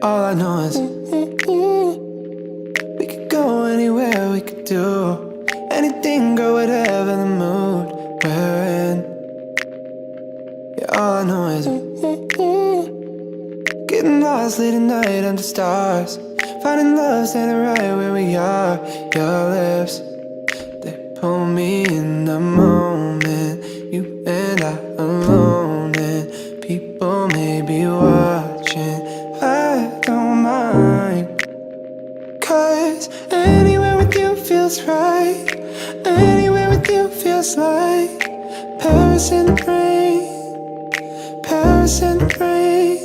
All I know is we could go anywhere, we could do anything, girl, whatever the mood we're in. Yeah, all I know is getting lost late at night under stars, finding love standing right where we are. Your lips, they pull me in the moment, you and I alone, and people may be watching. I don't mind, 'cause anywhere with you feels right. Anywhere with you feels like Paris in the rain, Paris in the rain.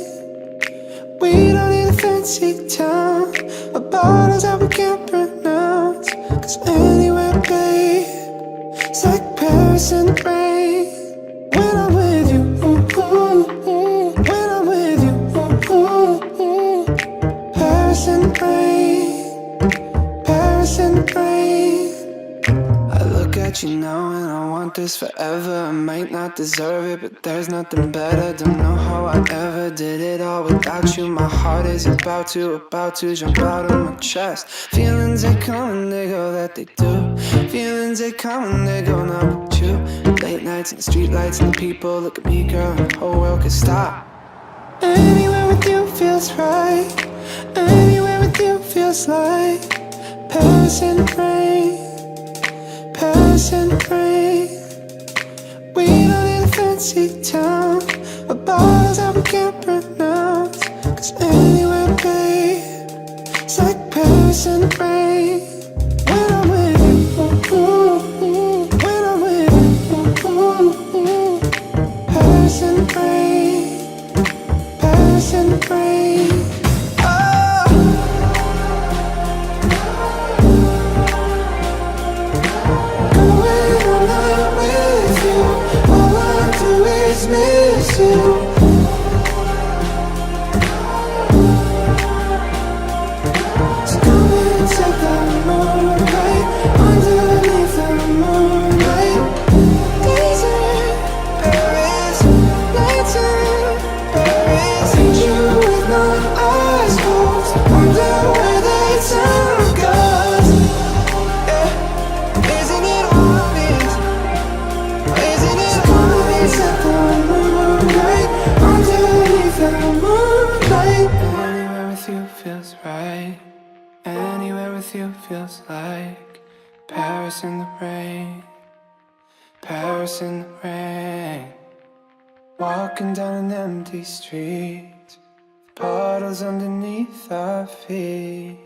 We don't need a fancy town or bottles that we can't pronounce, 'cause anywhere, babe, it's like Paris in the rain. When I'm with you, when I'm with you, Paris in the rain, Paris in the rain. I look at you now and I want this forever. I might not deserve it, but there's nothing better. Don't know how I ever did it all without you. My heart is about to jump out of my chest. Feelings, they come and they go, that they do. Feelings, they come and they go, not with you. Late nights and the street lights and the people. Look at me, girl, the whole world could stop. Anywhere with you feels right. Anywhere with you feels like Paris in the rain, Paris in the rain. We don't need a fancy town or bottles that we can't pronounce, 'cause anywhere, babe, it's like Paris in the rain. When I'm with you, when I'm with you, Paris in the rain, Paris in the rain. Miss you. So come and take the moonlight underneath the moonlight. Days in Paris, nights in Paris. Need you with my eyes closed, wonder where the time goes. Yeah, isn't it obvious? Isn't it obvious that the moonlight underneath the moonlight? Anywhere with you feels right. Anywhere with you feels like Paris in the rain, Paris in the rain. Walking down an empty street, puddles underneath our feet.